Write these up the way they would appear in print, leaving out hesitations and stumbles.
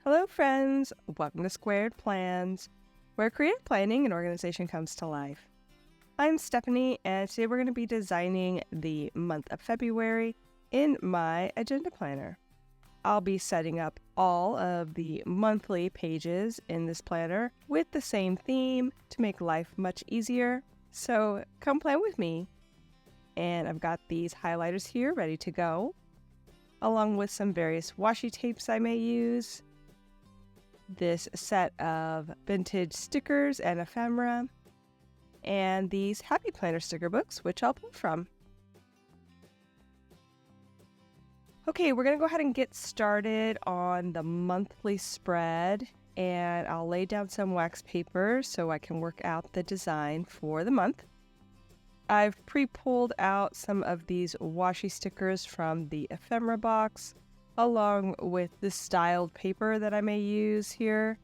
Hello friends, welcome to Squaird Plans, where creative planning and organization comes to life. I'm Stephanie, and today we're going to be designing the month of February in my agenda planner. I'll be setting up all of the monthly pages in this planner with the same theme to make life much easier, so come plan with me. And I've got these highlighters here ready to go, along with some various washi tapes I may use, this set of vintage stickers and ephemera, and these Happy Planner sticker books, which I'll pull from. Okay, we're going to go ahead and get started on the monthly spread, and I'll lay down some wax paper so I can work out the design for the month. I've pre-pulled out some of these washi stickers from the ephemera box, along with the styled paper that I may use here.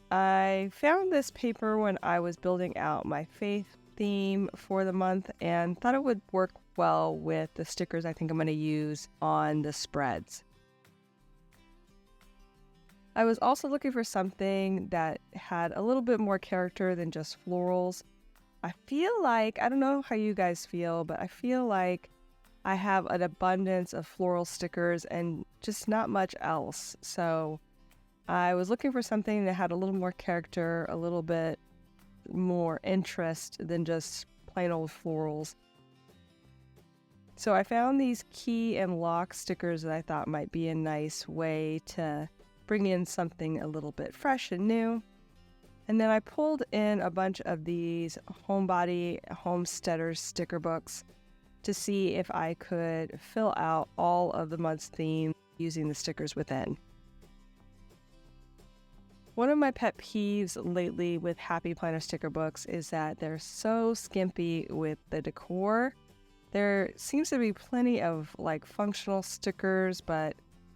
I found this paper when I was building out my faith theme for the month and thought it would work well with the stickers I think I'm going to use on the spreads. I was also looking for something that had a little bit more character than just florals. I don't know how you guys feel, but I feel like I have an abundance of floral stickers and just not much else. So I was looking for something that had a little more character, a little bit more interest than just plain old florals. So I found these key and lock stickers that I thought might be a nice way to bring in something a little bit fresh and new. And then I pulled in a bunch of these homebody homesteaders sticker books to see if I could fill out all of the month's theme using the stickers within. One of my pet peeves lately with Happy Planner sticker books is that they're so skimpy with the decor. There seems to be plenty of functional stickers, but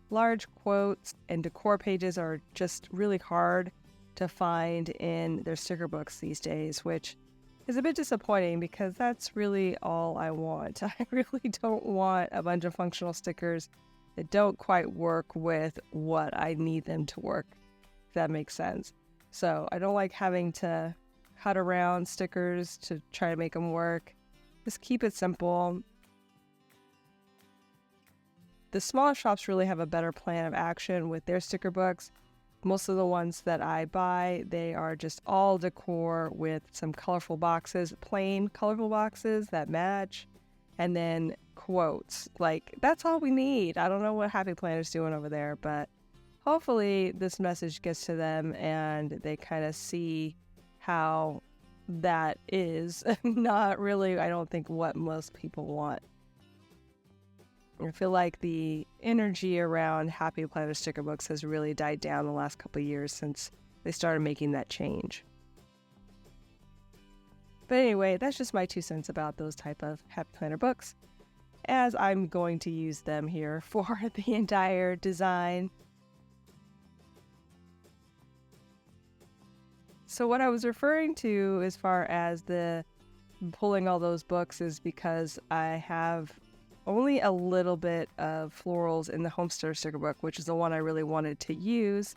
large quotes and decor pages are just really hard to find in their sticker books these days, which is a bit disappointing because that's really all I want. I really don't want a bunch of functional stickers that don't quite work with what I need them to work, if that makes sense. So I don't like having to cut around stickers to try to make them work. Just keep it simple. The smaller shops really have a better plan of action with their sticker books. Most of the ones that I buy, they are just all decor with some colorful boxes, plain colorful boxes that match, and then quotes. That's all we need. I don't know what Happy Planner's doing over there, but hopefully this message gets to them and they kind of see how that is not really, I don't think, what most people want. I feel like the energy around Happy Planner sticker books has really died down the last couple of years since they started making that change. But anyway, that's just my 2 cents about those type of Happy Planner books, as I'm going to use them here for the entire design. So what I was referring to as far as the pulling all those books is because I have only a little bit of florals in the Homesteader sticker book, which is the one I really wanted to use.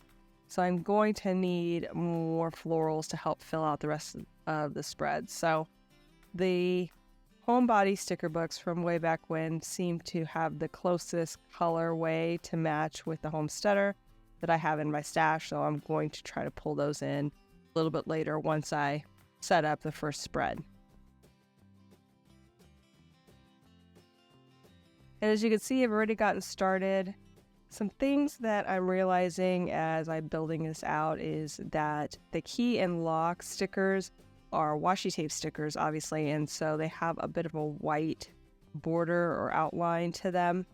So I'm going to need more florals to help fill out the rest of the spread. So the Homebody sticker books from way back when seem to have the closest colorway to match with the Homesteader that I have in my stash. So I'm going to try to pull those in a little bit later once I set up the first spread. And as you can see, I've already gotten started. Some things that I'm realizing as I'm building this out is that the key and lock stickers are washi tape stickers, obviously, and so they have a bit of a white border or outline to them,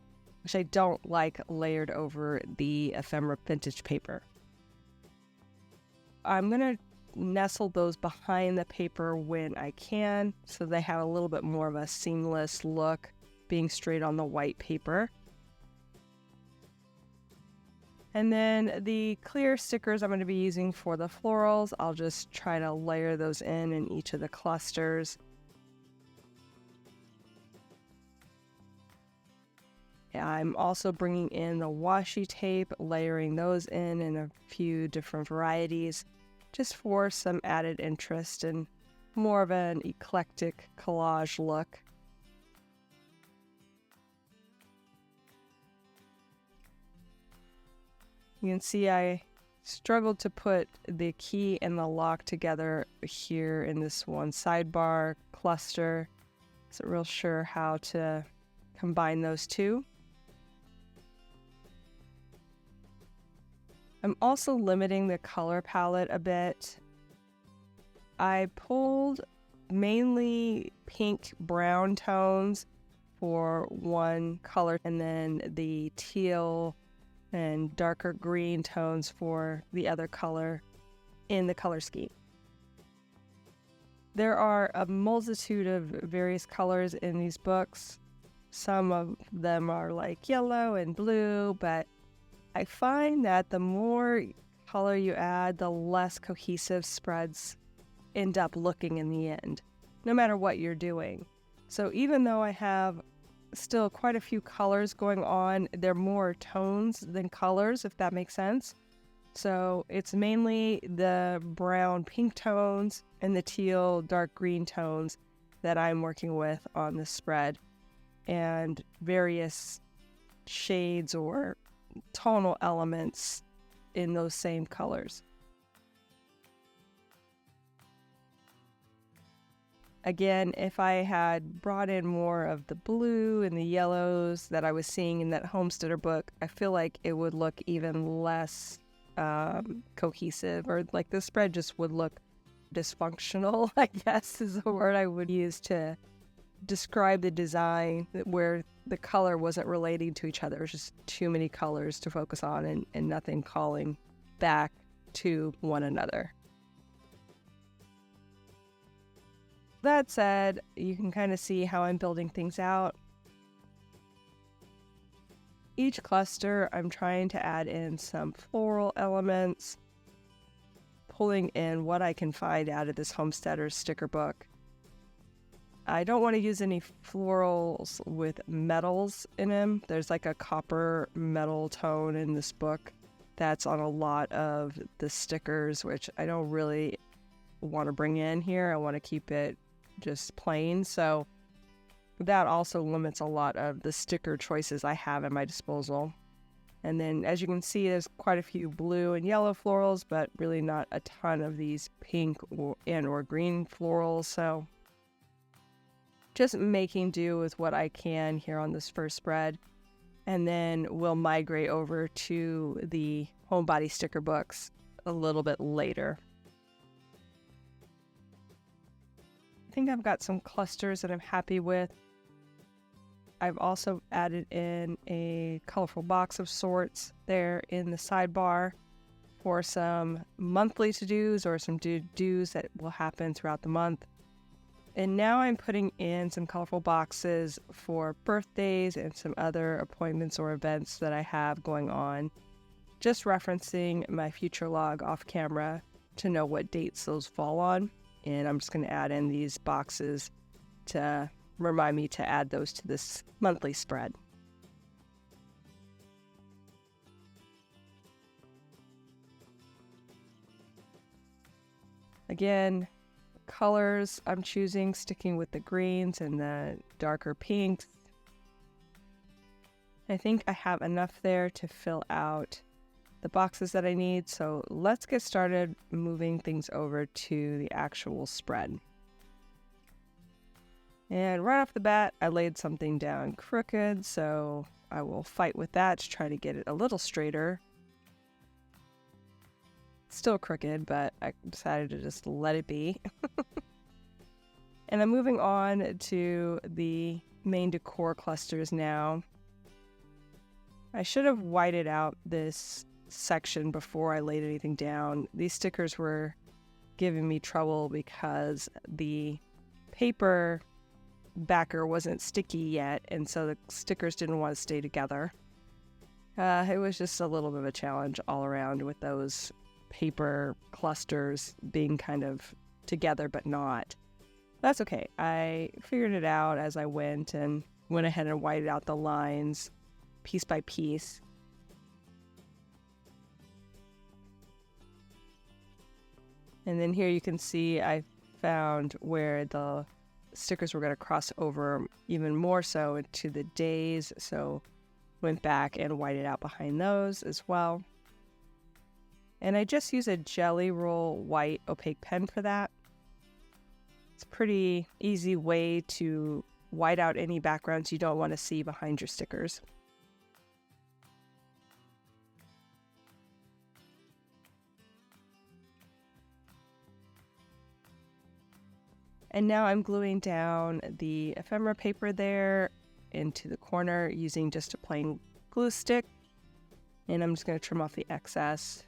which I don't like layered over the ephemera vintage paper. I'm going to nestle those behind the paper when I can, so they have a little bit more of a seamless look, being straight on the white paper. And then the clear stickers I'm going to be using for the florals, I'll just try to layer those in each of the clusters. I'm also bringing in the washi tape, layering those in a few different varieties, just for some added interest and more of an eclectic collage look. You can see I struggled to put the key and the lock together here in this one sidebar cluster. Wasn't real sure how to combine those two. I'm also limiting the color palette a bit. I pulled mainly pink brown tones for one color, and then the teal and darker green tones for the other color in the color scheme. There are a multitude of various colors in these books. Some of them are like yellow and blue, but I find that the more color you add, the less cohesive spreads end up looking in the end, no matter what you're doing. So even though I have still quite a few colors going on, they're more tones than colors, if that makes sense. So it's mainly the brown pink tones and the teal dark green tones that I'm working with on this spread, and various shades or tonal elements in those same colors. Again, if I had brought in more of the blue and the yellows that I was seeing in that Homesteader book, I feel like it would look even less cohesive, or like the spread just would look dysfunctional, I guess is the word I would use to describe the design, where the color wasn't relating to each other. It was just too many colors to focus on and nothing calling back to one another. That said, you can kind of see how I'm building things out. Each cluster, I'm trying to add in some floral elements, pulling in what I can find out of this Homesteader sticker book. I don't want to use any florals with metals in them. There's like a copper metal tone in this book that's on a lot of the stickers, which I don't really want to bring in here. I want to keep it just plain. So that also limits a lot of the sticker choices I have at my disposal. And then as you can see, there's quite a few blue and yellow florals, but really not a ton of these pink or green florals. So just making do with what I can here on this first spread. And then we'll migrate over to the homebody sticker books a little bit later. I think I've got some clusters that I'm happy with. I've also added in a colorful box of sorts there in the sidebar for some monthly to-dos or some to-dos that will happen throughout the month. And now I'm putting in some colorful boxes for birthdays and some other appointments or events that I have going on, just referencing my future log off camera to know what dates those fall on. And I'm just going to add in these boxes to remind me to add those to this monthly spread. Again, colors I'm choosing, sticking with the greens and the darker pinks. I think I have enough there to fill out the boxes that I need, so let's get started moving things over to the actual spread. And right off the bat, I laid something down crooked, so I will fight with that to try to get it a little straighter. Still crooked, but I decided to just let it be. And I'm moving on to the main decor clusters now. I should have whited out this section before I laid anything down. These stickers were giving me trouble because the paper backer wasn't sticky yet, and so the stickers didn't want to stay together. It was just a little bit of a challenge all around with those paper clusters being kind of together but not. That's okay. I figured it out as I went and went ahead and whited out the lines, piece by piece. And then here you can see I found where the stickers were going to cross over even more so into the days. So went back and whited out behind those as well. And I just use a Jelly Roll white opaque pen for that. It's a pretty easy way to white out any backgrounds you don't want to see behind your stickers. And now I'm gluing down the ephemera paper there into the corner using just a plain glue stick. And I'm just going to trim off the excess.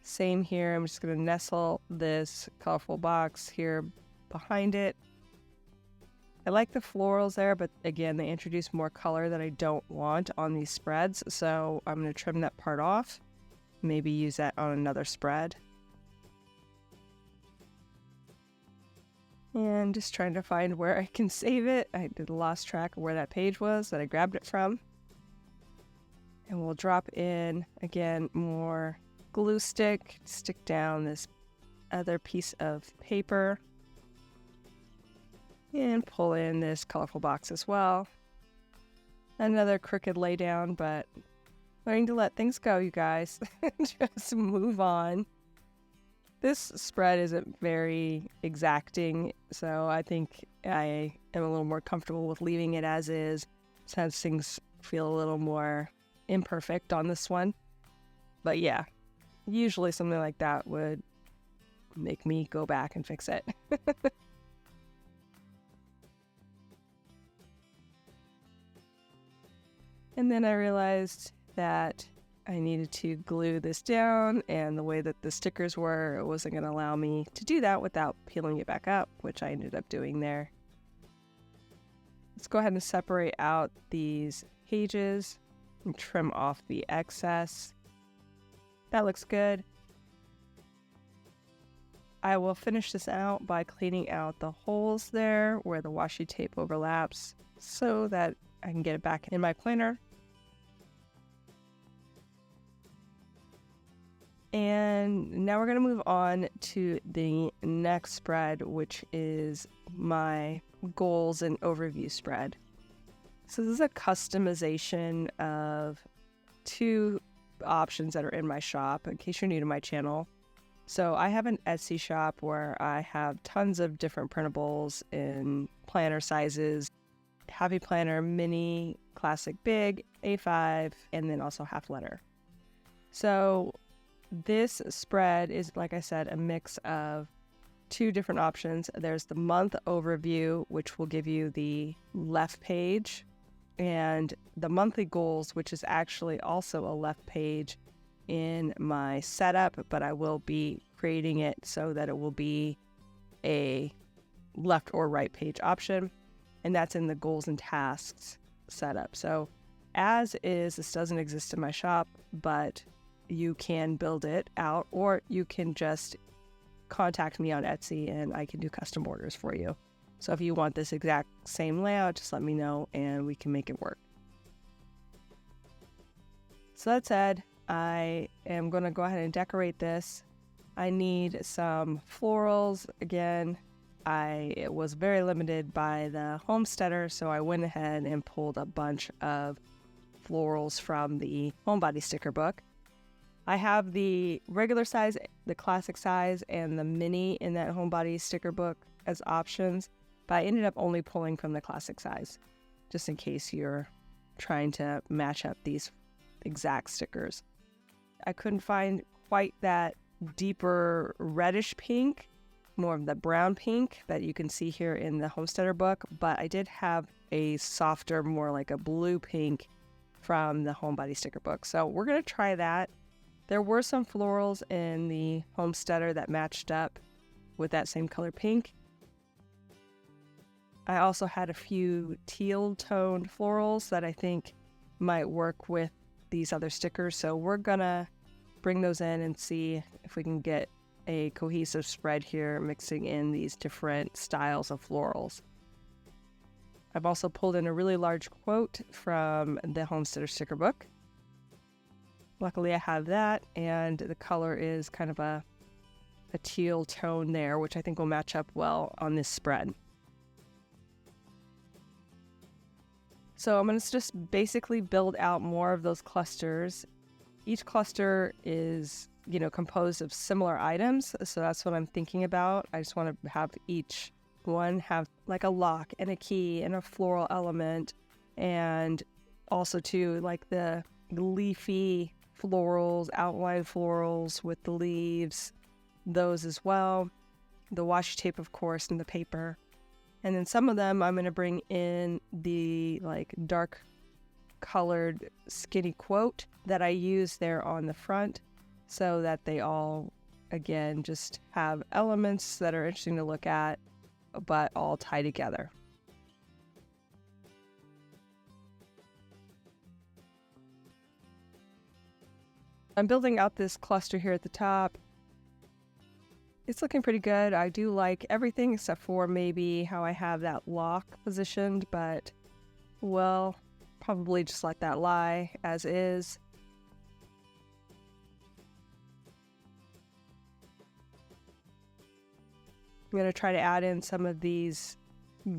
Same here, I'm just going to nestle this colorful box here behind it. I like the florals there, but again, they introduce more color that I don't want on these spreads. So I'm going to trim that part off. Maybe use that on another spread. And just trying to find where I can save it. I did lost track of where that page was that I grabbed it from. And we'll drop in, again, more glue stick, stick down this other piece of paper. And pull in this colorful box as well. Another crooked laydown, but learning to let things go, you guys. Just move on. This spread isn't very exacting, so I think I am a little more comfortable with leaving it as is, since things feel a little more imperfect on this one. But yeah, usually something like that would make me go back and fix it. And then I realized that I needed to glue this down, and the way that the stickers were, it wasn't going to allow me to do that without peeling it back up, which I ended up doing there. Let's go ahead and separate out these pages and trim off the excess. That looks good. I will finish this out by cleaning out the holes there where the washi tape overlaps so that I can get it back in my planner. And now we're going to move on to the next spread, which is my goals and overview spread. So this is a customization of two options that are in my shop, in case you're new to my channel. So I have an Etsy shop where I have tons of different printables in planner sizes, Happy Planner, Mini, Classic Big, A5, and then also half letter. So this spread is, like I said, a mix of two different options. There's the month overview, which will give you the left page, and the monthly goals, which is actually also a left page in my setup, but I will be creating it so that it will be a left or right page option, and that's in the goals and tasks setup. So as is, this doesn't exist in my shop, but you can build it out, or you can just contact me on Etsy and I can do custom orders for you. So if you want this exact same layout, just let me know and we can make it work. So that said, I am going to go ahead and decorate this. I need some florals. Again, I was very limited by the Homesteader, so I went ahead and pulled a bunch of florals from the Homebody sticker book. I have the regular size, the classic size, and the mini in that Homebody sticker book as options, but I ended up only pulling from the classic size, just in case you're trying to match up these exact stickers. I couldn't find quite that deeper reddish pink, more of the brown pink that you can see here in the Homesteader book, but I did have a softer, more like a blue pink from the Homebody sticker book. So we're going to try that. There were some florals in the Homesteader that matched up with that same color pink. I also had a few teal toned florals that I think might work with these other stickers. So we're gonna bring those in and see if we can get a cohesive spread here, mixing in these different styles of florals. I've also pulled in a really large quote from the Homesteader sticker book. Luckily I have that, and the color is kind of a teal tone there, which I think will match up well on this spread. So I'm going to just basically build out more of those clusters. Each cluster is, composed of similar items, so that's what I'm thinking about. I just want to have each one have like a lock and a key and a floral element, and also too like the leafy florals, outline florals with the leaves, those as well. The washi tape, of course, and the paper. And then some of them I'm going to bring in the like dark colored skinny quote that I use there on the front, so that they all, again, just have elements that are interesting to look at, but all tie together. I'm building out this cluster here at the top. It's looking pretty good. I do like everything except for maybe how I have that lock positioned, but well, probably just let that lie as is. I'm going to try to add in some of these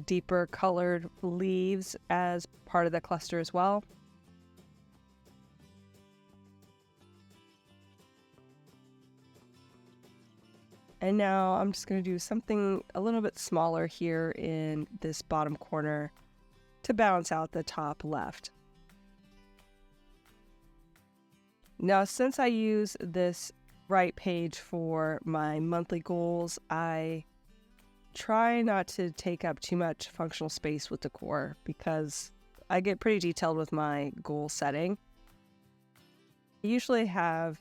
deeper colored leaves as part of the cluster as well. And now I'm just going to do something a little bit smaller here in this bottom corner to balance out the top left. Now, since I use this right page for my monthly goals, I try not to take up too much functional space with decor because I get pretty detailed with my goal setting. I usually have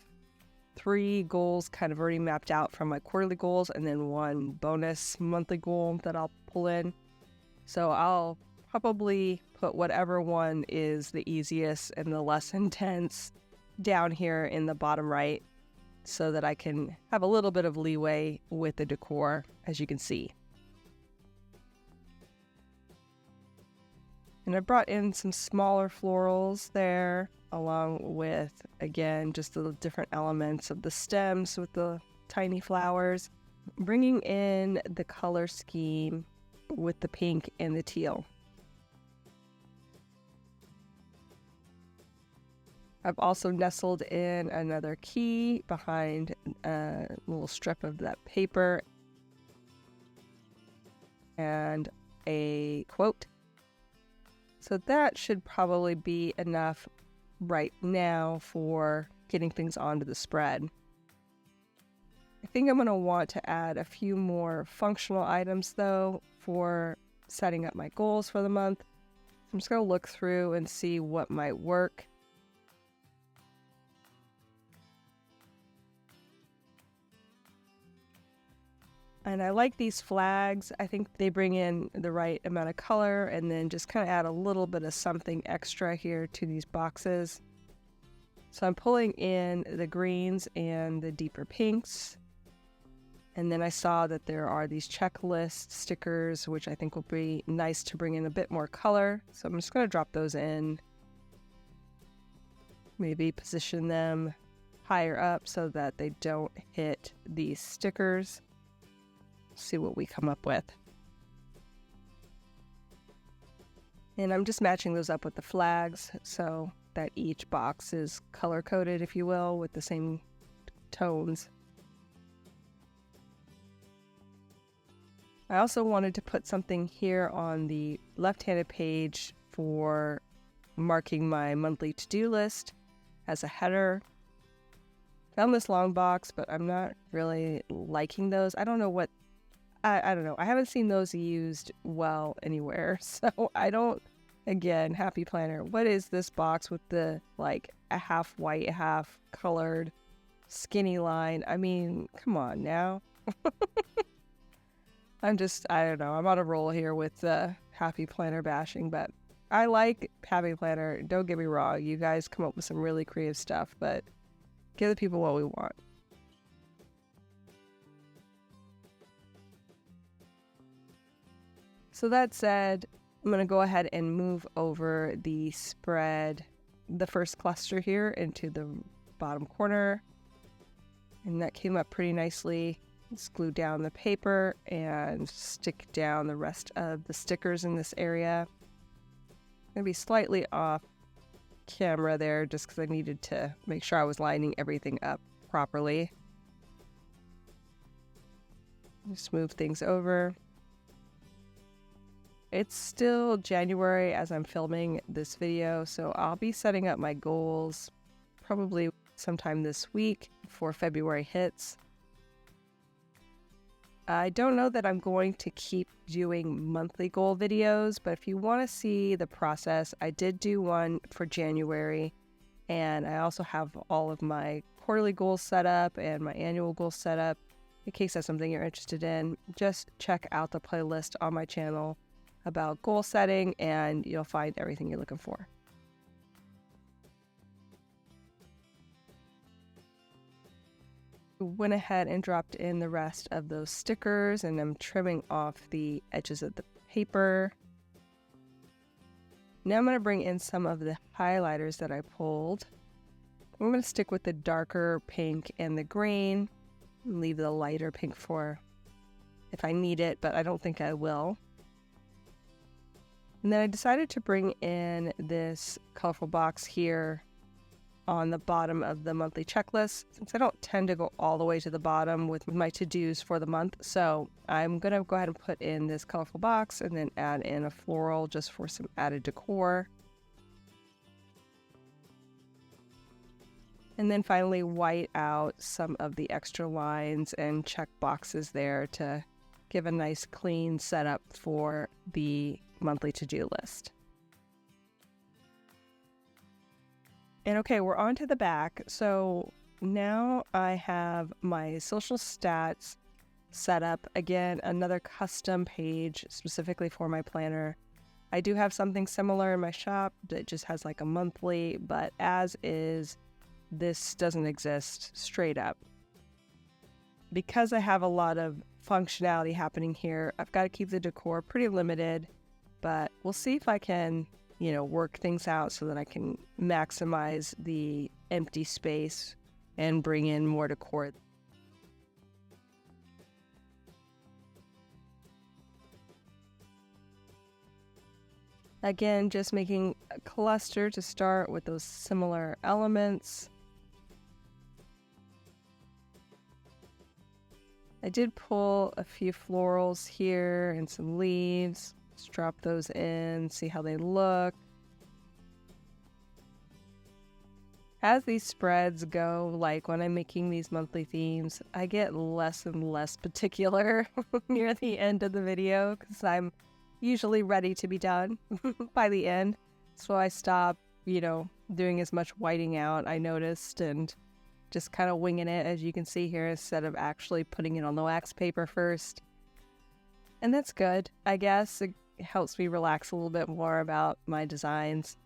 3 goals kind of already mapped out from my quarterly goals, and then 1 bonus monthly goal that I'll pull in. So I'll probably put whatever one is the easiest and the less intense down here in the bottom right, so that I can have a little bit of leeway with the decor, as you can see. And I brought in some smaller florals there, along with, again, just the different elements of the stems with the tiny flowers, bringing in the color scheme with the pink and the teal. I've also nestled in another key behind a little strip of that paper and a quote. So that should probably be enough right now for getting things onto the spread. I think I'm going to want to add a few more functional items though for setting up my goals for the month. I'm just going to look through and see what might work. And I like these flags. I think they bring in the right amount of color and then just kind of add a little bit of something extra here to these boxes. So I'm pulling in the greens and the deeper pinks. And then I saw that there are these checklist stickers, which I think will be nice to bring in a bit more color. So I'm just going to drop those in. Maybe position them higher up so that they don't hit these stickers. See what we come up with. And I'm just matching those up with the flags so that each box is color coded, if you will, with the same tones. I also wanted to put something here on the left-handed page for marking my monthly to-do list as a header. Found this long box, but I'm not really liking those. I don't know what I don't know. I haven't seen those used well anywhere. So I don't, again, Happy Planner, what is this box with the like a half white, half colored skinny line? I mean, come on now. I don't know. I'm on a roll here with Happy Planner bashing, but I like Happy Planner. Don't get me wrong. You guys come up with some really creative stuff, but give the people what we want. So that said, I'm going to go ahead and move over the spread, the first cluster here, into the bottom corner. And that came up pretty nicely. Let's glue down the paper and stick down the rest of the stickers in this area. I'm going to be slightly off camera there just because I needed to make sure I was lining everything up properly. Just move things over. It's still January as I'm filming this video, so I'll be setting up my goals probably sometime this week before February hits. I don't know that I'm going to keep doing monthly goal videos, but if you want to see the process, I did do one for January, and I also have all of my quarterly goals set up and my annual goals set up. In case that's something you're interested in, just check out the playlist on my channel about goal setting and you'll find everything you're looking for. Went ahead and dropped in the rest of those stickers, and I'm trimming off the edges of the paper. Now I'm going to bring in some of the highlighters that I pulled. I'm going to stick with the darker pink and the green, and leave the lighter pink for if I need it, but I don't think I will. And then I decided to bring in this colorful box here on the bottom of the monthly checklist, since I don't tend to go all the way to the bottom with my to-dos for the month. So I'm going to go ahead and put in this colorful box and then add in a floral just for some added decor. And then finally white out some of the extra lines and check boxes there to give a nice clean setup for the monthly to-do list. And okay, we're on to the back. So now I have my social stats set up. Again, another custom page specifically for my planner. I do have something similar in my shop that just has like a monthly, but as is, this doesn't exist straight up. Because I have a lot of functionality happening here, I've got to keep the decor pretty limited, but we'll see if I can, work things out so that I can maximize the empty space and bring in more decor. Again, just making a cluster to start with those similar elements. I did pull a few florals here and some leaves. Let's drop those in, see how they look. As these spreads go, like when I'm making these monthly themes, I get less and less particular near the end of the video because I'm usually ready to be done by the end. So I stop, doing as much whiting out, I noticed, and just kind of winging it, as you can see here, instead of actually putting it on the wax paper first. And that's good, I guess. It helps me relax a little bit more about my designs.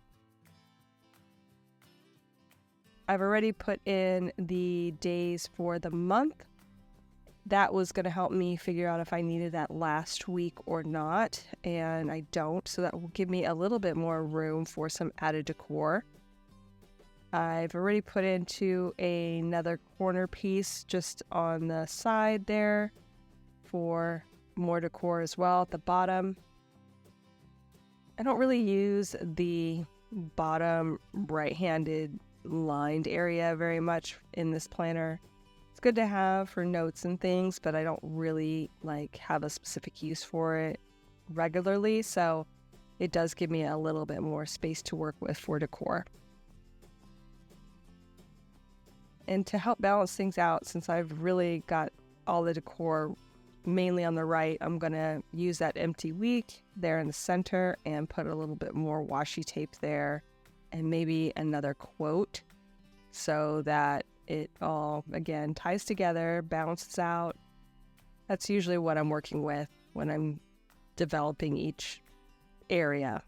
I've already put in the days for the month. That was going to help me figure out if I needed that last week or not, and I don't, so that will give me a little bit more room for some added decor. I've already put into another corner piece just on the side there for more decor as well at the bottom. I don't really use the bottom right-handed lined area very much in this planner. It's good to have for notes and things, but I don't really have a specific use for it regularly, so it does give me a little bit more space to work with for decor. And to help balance things out, since I've really got all the decor mainly on the right, I'm going to use that empty week there in the center and put a little bit more washi tape there and maybe another quote so that it all, again, ties together, balances out. That's usually what I'm working with when I'm developing each area.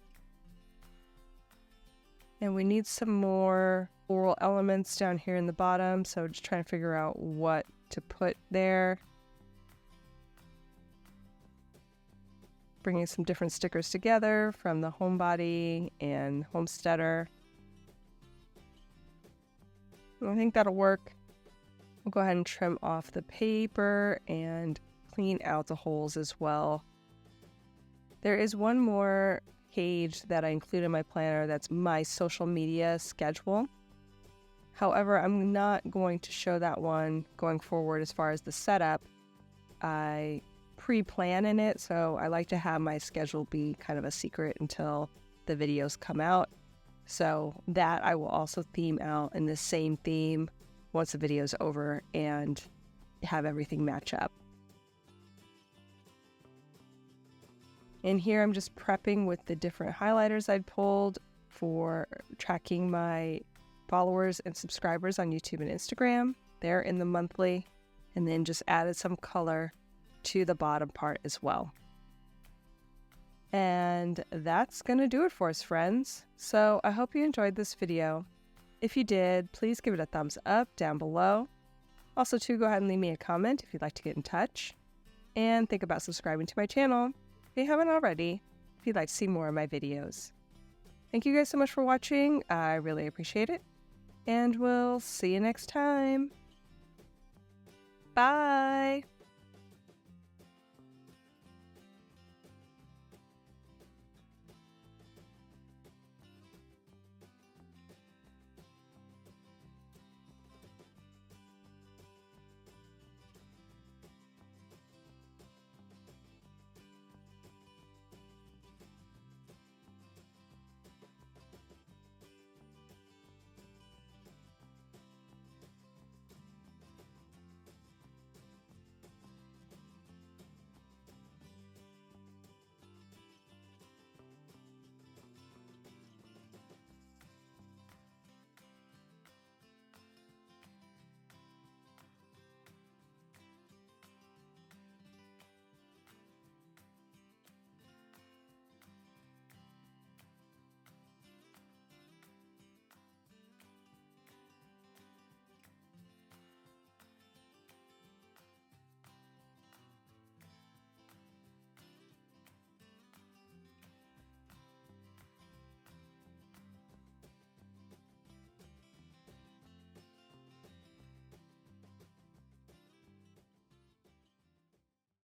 And we need some more floral elements down here in the bottom, so just trying to figure out what to put there. bringing some different stickers together from the Homebody and Homesteader. I think that'll work. We'll go ahead and trim off the paper and clean out the holes as well. There is one more page that I include in my planner that's my social media schedule. However, I'm not going to show that one going forward as far as the setup. I pre-plan in it, so I like to have my schedule be kind of a secret until the videos come out. So that I will also theme out in the same theme once the video is over and have everything match up. And here I'm just prepping with the different highlighters I'd pulled for tracking my followers and subscribers on YouTube and Instagram. They're in the monthly, and then just added some color to the bottom part as well. And that's going to do it for us, friends. So I hope you enjoyed this video. If you did, please give it a thumbs up down below. Also, too, go ahead and leave me a comment if you'd like to get in touch. And think about subscribing to my channel if you haven't already, if you'd like to see more of my videos. Thank you guys so much for watching. I really appreciate it. And we'll see you next time. Bye!